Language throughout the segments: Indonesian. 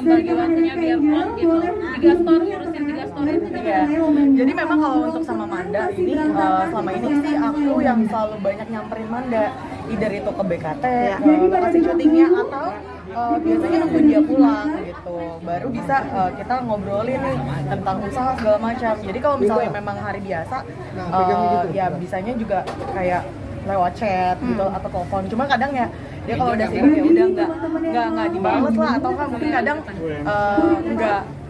membagi waktunya biar on gitu. 3 store ngurusin 3 store itu Iya. Jadi memang kalau untuk sama Manda ini selama ini sih aku yang selalu banyak nyamperin Manda, either itu ke BKT, ke lokasi syutingnya atau biasanya nungguin dia pulang gitu, baru bisa kita ngobrolin nih tentang usaha segala macam. Jadi kalau misalnya memang hari biasa, ya bisanya juga kayak lewat chat gitu atau telepon. Cuma kadang ya dia kalau udah sibuk ya udah nggak dibales lah, atau kan mungkin kadang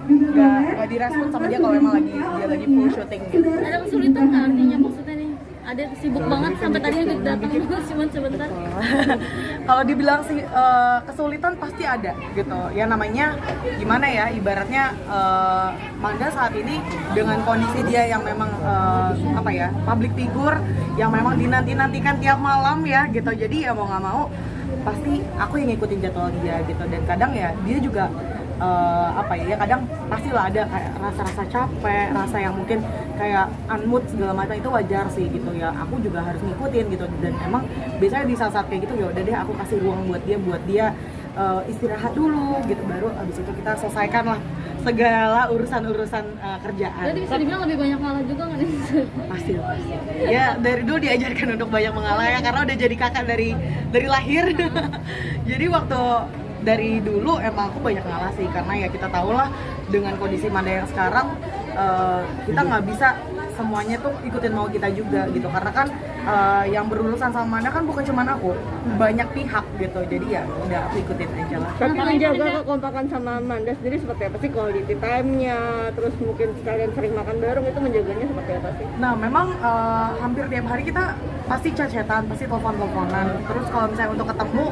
nggak direspon sama dia kalau emang dia lagi full syuting gitu. ada kesulitan nggak artinya maksudnya nih? Ada sibuk banget sampai tadi datang cuma sebentar. Kalau dibilang sih kesulitan pasti ada gitu. Ya namanya gimana ya, ibaratnya Manda saat ini dengan kondisi dia yang memang apa ya, public figure yang memang dinanti-nantikan tiap malam ya gitu. Jadi ya mau nggak mau pasti aku yang ngikutin jadwal dia gitu. Dan kadang ya dia juga apa ya, kadang pastilah ada kayak rasa-rasa capek, rasa yang mungkin kayak unmood segala macam, itu wajar sih gitu ya. Aku juga harus ngikutin gitu, dan emang biasanya di saat-saat kayak gitu ya udah deh aku kasih ruang buat dia istirahat dulu gitu, baru abis itu kita selesaikan lah segala urusan kerjaan. Jadi bisa dibilang lebih banyak ngalah juga nggak nih? Pasti ya, dari dulu diajarkan untuk banyak mengalah ya, karena udah jadi kakak dari lahir. Jadi waktu dari dulu emang aku banyak ngalah sih, karena ya kita tahu lah dengan kondisi Manda yang sekarang, kita nggak bisa semuanya tuh ikutin mau kita juga gitu, karena kan yang berurusan sama Manda kan bukan cuma aku, banyak pihak gitu. Jadi ya udah aku ikutin aja lah. Tapi menjaga kekompakan sama Manda sendiri seperti apa sih quality time-nya, terus mungkin sekalian sering makan bareng, itu menjaganya seperti apa sih? Nah memang hampir tiap hari kita pasti chat-chatan, pasti telepon-teleponan. Terus kalau misalnya untuk ketemu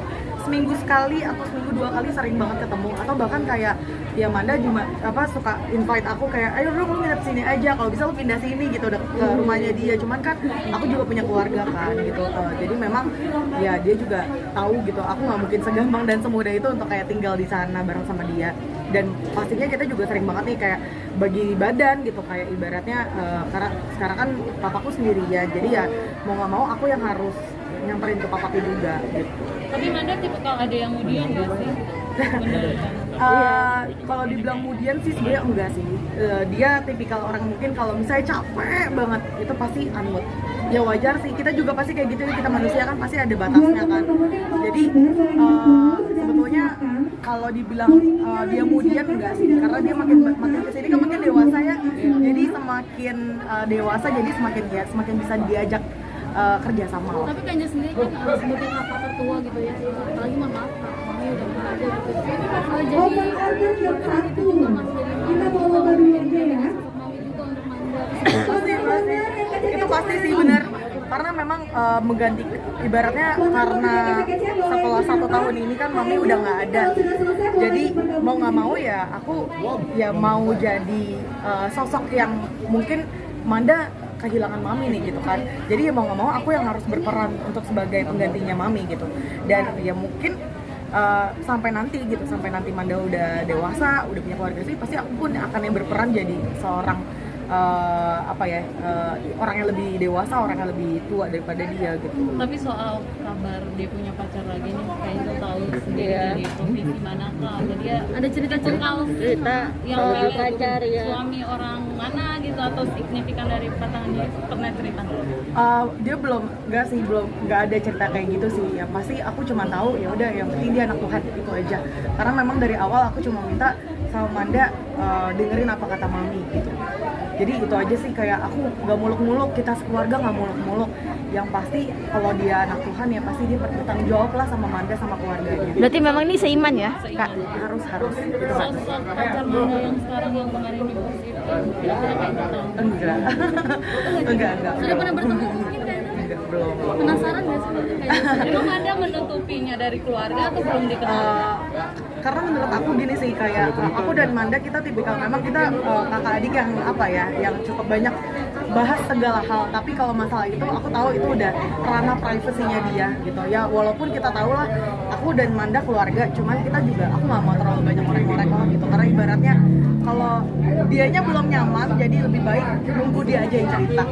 seminggu sekali atau seminggu 2 kali sering banget ketemu, atau bahkan kayak ya Manda juga suka invite aku kayak ayo dong lu nginep sini aja, kalau bisa lu pindah sini gitu ke rumahnya dia. Cuman kan aku juga punya keluarga kan gitu, jadi memang ya dia juga tahu gitu aku nggak mungkin segampang dan semudah itu untuk kayak tinggal di sana bareng sama dia. Dan pastinya kita juga sering banget nih kayak bagi badan gitu, kayak ibaratnya karena sekarang kan papaku sendirian, jadi ya mau nggak mau aku yang harus nyamperin ke papaku juga gitu. Tapi Manda tipe kalau ada yang kemudian nggak sih? Kalau dibilang kemudian sih sebenarnya enggak sih. Dia tipikal orang mungkin kalau misalnya capek banget itu pasti unmood. Ya wajar sih, kita juga pasti kayak gitu, kita manusia kan pasti ada batasnya kan. Jadi sebetulnya kalau dibilang dia kemudian enggak sih, karena dia makin kesini kan makin dewasa ya. Jadi semakin dewasa, jadi semakin bisa diajak kerja sama. Tapi Kanja sendiri kan sebagai kakak tertua gitu ya, apalagi mohon maaf kak, mami udah nggak ada gitu. Jadi saat itu juga masih jadi mami juga dengan sosok mami juga untuk Manda. Itu pasti sih benar, karena memang mengganti ibaratnya, karena setelah 1 tahun ini kan mami udah nggak ada, jadi mau nggak mau ya aku ya mau jadi sosok yang mungkin Manda kehilangan mami nih gitu kan. Jadi ya mau nggak mau aku yang harus berperan untuk sebagai penggantinya mami gitu. Dan ya mungkin sampai nanti Manda udah dewasa, udah punya keluarga sih, pasti aku pun akan yang berperan jadi seorang orang yang lebih dewasa, orang yang lebih tua daripada dia gitu. Tapi soal kabar dia punya pacar lagi nih, kayak itu tahu sendiri di provinsi manakah, ada dia ada cerita yang soal pacar ya, suami orang mana gitu, atau signifikan dari pasangan dia, pernah cerita? Dia belum ada cerita kayak gitu sih. Ya pasti aku cuma tahu ya udah yang penting dia anak Tuhan, itu aja. Karena memang dari awal aku cuma minta sama Manda dengerin apa kata mami gitu. Jadi itu aja sih, kayak aku nggak muluk-muluk, kita sekeluarga nggak muluk-muluk. Yang pasti kalau dia anak Tuhan ya pasti dia bertanggung jawab lah sama Manda sama keluarganya. berarti memang ini seiman ya kak? Harus gitu. Sosok pacar Manda yang sekarang yang kemarin di posisi kira-kira kayak gitu? Enggak. Sudah pernah bertemu mungkin kayak gitu? Enggak, belum. Penasaran nggak sih kayak gitu? Emang Manda menutupinya dari keluarga atau belum dikenal? Karena menurut aku gini sih, kayak aku dan Manda kita tipikal memang kita kakak adik yang yang cukup banyak bahas segala hal. Tapi kalau masalah itu aku tahu itu udah ranah privasinya dia gitu ya. Walaupun kita tahu lah aku dan Manda keluarga, cuman kita juga aku nggak mau terlalu banyak orang-orang gitu, karena ibaratnya kalau dianya belum nyaman, jadi lebih baik nunggu dia aja yang cerita.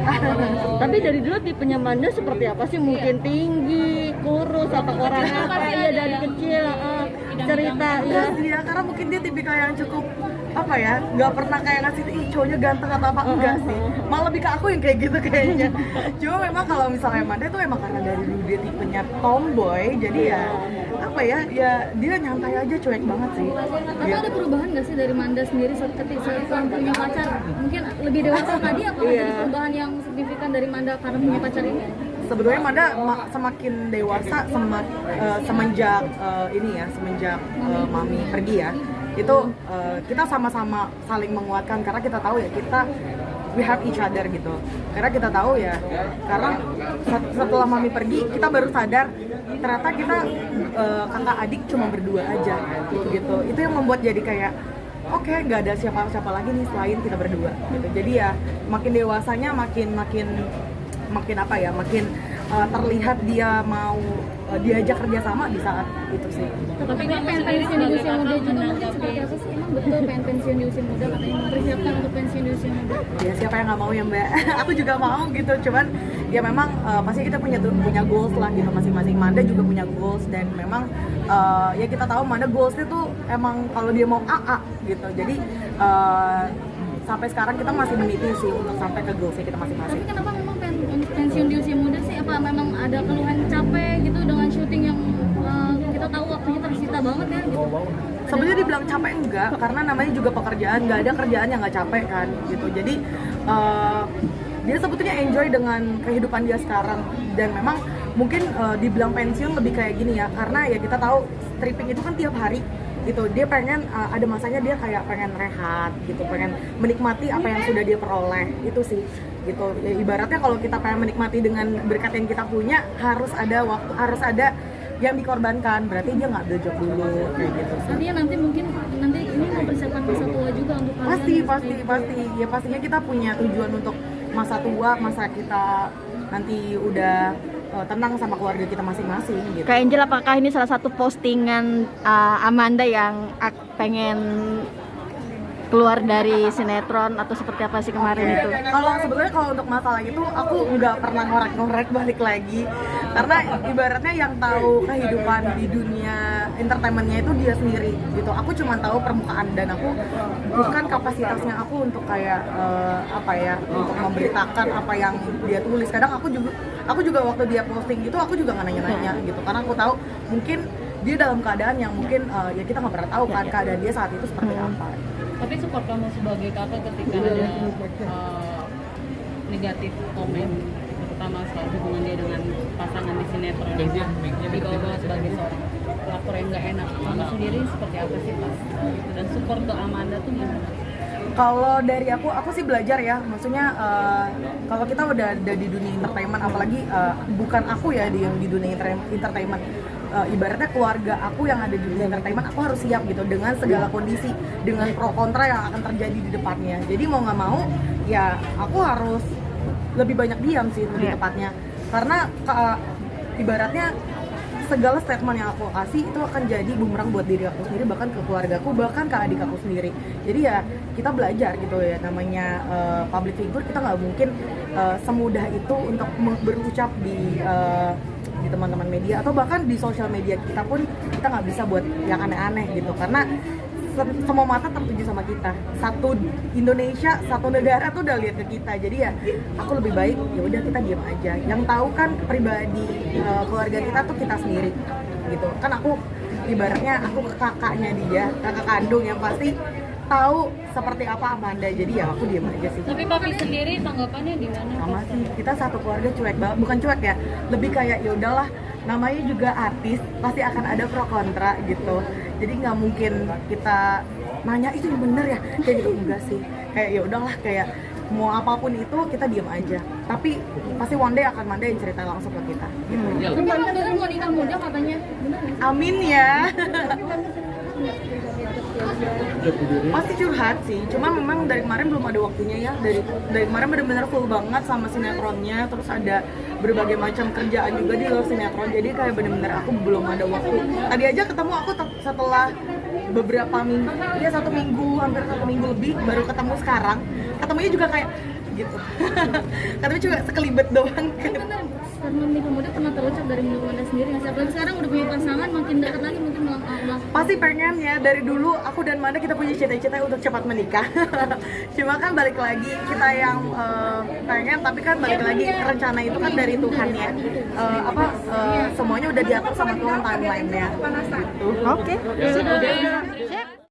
Tapi dari dulu tipenya Manda seperti apa sih? Mungkin tinggi, kurus, atau orang apa ya dari kecil? cerita ya. Dia karena mungkin dia tipikal yang cukup apa ya, nggak pernah kayak ngasih ih cowoknya ganteng atau apa, enggak sih, malah lebih ke aku yang kayak gitu kayaknya. Cuma memang kalau misalnya Amanda itu emang karena dari dulu dia tipenya tomboy, jadi ya apa ya dia nyantai aja, cuek banget sih. Tapi ada perubahan nggak sih dari Manda sendiri setelah punya pacar? Mungkin lebih dewasa tadi apa jadi perubahan yang signifikan dari Manda karena punya pacar ini? Sebenarnya Manda semakin dewasa semenjak semenjak mami pergi ya, itu kita sama-sama saling menguatkan karena kita tahu ya we have each other gitu. Karena kita tahu ya, karena setelah mami pergi kita baru sadar ternyata kita kakak adik cuma berdua aja gitu. Itu yang membuat jadi kayak oke, nggak ada siapa-siapa lagi nih selain kita berdua gitu. Jadi ya makin dewasanya makin apa ya, makin terlihat dia mau diajak kerjasama di saat itu sih. Tapi pengen pensiun di usia muda juga mungkin seperti apa sih? Emang betul pengen pensiun di usia muda, katanya mempersiapkan untuk pensiun di usia muda? Ya siapa yang nggak mau ya Mbak? Aku juga mau gitu, cuman ya memang pasti kita punya goals lah gitu masing-masing. Manda juga punya goals dan memang ya kita tahu Manda goalsnya tuh emang kalau dia mau AA gitu. Jadi sampai sekarang kita masih meniti sih untuk sampai ke goalsnya kita masing-masing. Tapi kenapa memang pensiun di usia muda sih? Apa memang ada keluhan capek gitu dengan syuting yang kita tahu waktunya tersita banget ya gitu? Sebenarnya dibilang capek enggak, karena namanya juga pekerjaan, nggak ada kerjaan yang nggak capek kan gitu. Jadi dia sebetulnya enjoy dengan kehidupan dia sekarang, dan memang mungkin dibilang pensiun lebih kayak gini ya, karena ya kita tahu stripping itu kan tiap hari gitu. Dia pengen ada masanya dia kayak pengen rehat gitu, pengen menikmati apa yang sudah dia peroleh, itu sih gitu ya. Ibaratnya kalau kita pengen menikmati dengan berkat yang kita punya, harus ada waktu, harus ada yang dikorbankan, berarti dia nggak job dulu kayak gitu. Artinya nanti ini mau persiapan masa tua juga untuk kalian? Pasti ya, pastinya kita punya tujuan untuk masa tua, masa kita nanti udah tenang sama keluarga kita masing-masing gitu. Kak Angel, apakah ini salah satu postingan Amanda yang pengen keluar dari sinetron atau seperti apa sih kemarin itu? Kalau untuk masalah itu aku nggak pernah ngorek-ngorek balik lagi, karena ibaratnya yang tahu kehidupan di dunia entertainmentnya itu dia sendiri gitu. Aku cuma tahu permukaan, dan aku bukan kapasitasnya aku untuk kayak untuk memberitakan apa yang dia tulis. Kadang aku juga waktu dia posting gitu, aku juga nggak nanya-nanya gitu, karena aku tahu mungkin dia dalam keadaan yang mungkin ya kita nggak pernah tahu kan keadaan dia saat itu seperti apa. Tapi support kamu sebagai kakak ketika ada negatif komen, terutama soal hubungan dia dengan pasangan di sinetron dibawa sebagai seorang pelakor yang nggak enak, kamu sendiri seperti apa sih pas dan support ke Amanda tuh gimana? Kalau dari aku sih belajar ya, maksudnya kalau kita udah ada di dunia entertainment, apalagi bukan aku ya yang di dunia entertainment, ibaratnya keluarga aku yang ada di dunia entertainment, aku harus siap gitu dengan segala kondisi, dengan pro kontra yang akan terjadi di depannya. Jadi mau nggak mau ya aku harus lebih banyak diam sih lebih tepatnya, karena ibaratnya segala statement yang aku kasih itu akan jadi bumerang buat diri aku sendiri, bahkan ke keluargaku, bahkan ke adik aku sendiri. Jadi ya kita belajar gitu ya, namanya public figure, kita nggak mungkin semudah itu untuk berucap di teman-teman media atau bahkan di sosial media kita pun kita nggak bisa buat yang aneh-aneh gitu, karena semua mata tertuju sama kita. Satu Indonesia, satu negara tuh udah lihat ke kita. Jadi ya aku lebih baik ya udah kita diam aja. Yang tahu kan pribadi keluarga kita tuh kita sendiri gitu. Kan aku ibaratnya aku kakaknya dia, kakak kandung yang pasti tahu seperti apa Amanda. Jadi ya aku diam aja sih. Tapi papi sendiri tanggapannya gimana? Sama sih, kita satu keluarga cuek banget, bukan cuek ya, lebih kayak ya udahlah, namanya juga artis, pasti akan ada pro kontra gitu. Jadi nggak mungkin kita nanya itu yang bener ya, kayak gitu, enggak sih. Kayak ya udahlah, kayak mau apapun itu kita diam aja. Tapi pasti one day akan Manda yang cerita langsung ke kita. Gitu. Tapi emang bener mau nikah muda katanya, bener nggak? Amin ya. Pasti curhat sih, cuma memang dari kemarin belum ada waktunya ya. Dari kemarin benar-benar full banget sama sinetronnya, terus ada berbagai macam kerjaan juga di luar sinetron. Jadi kayak benar-benar aku belum ada waktu. Tadi aja ketemu aku setelah beberapa minggu, ya hampir 1 minggu lebih baru ketemu sekarang. Ketemunya juga kayak gitu. Ketemu juga sekelibet doang. karena menikah muda pernah terucap dari mulut Manda sendiri nggak sih? Apalagi sekarang udah punya pasangan, makin dekat lagi mungkin melangkah. Pasti pengen ya, dari dulu aku dan Manda kita punya cita-cita untuk cepat menikah. Cuma kan balik lagi kita yang pengen, tapi kan balik lagi rencana itu kan dari Tuhan ya. Semuanya udah diatur sama Tuhan timeline-nya. Gitu. Oke. Sip.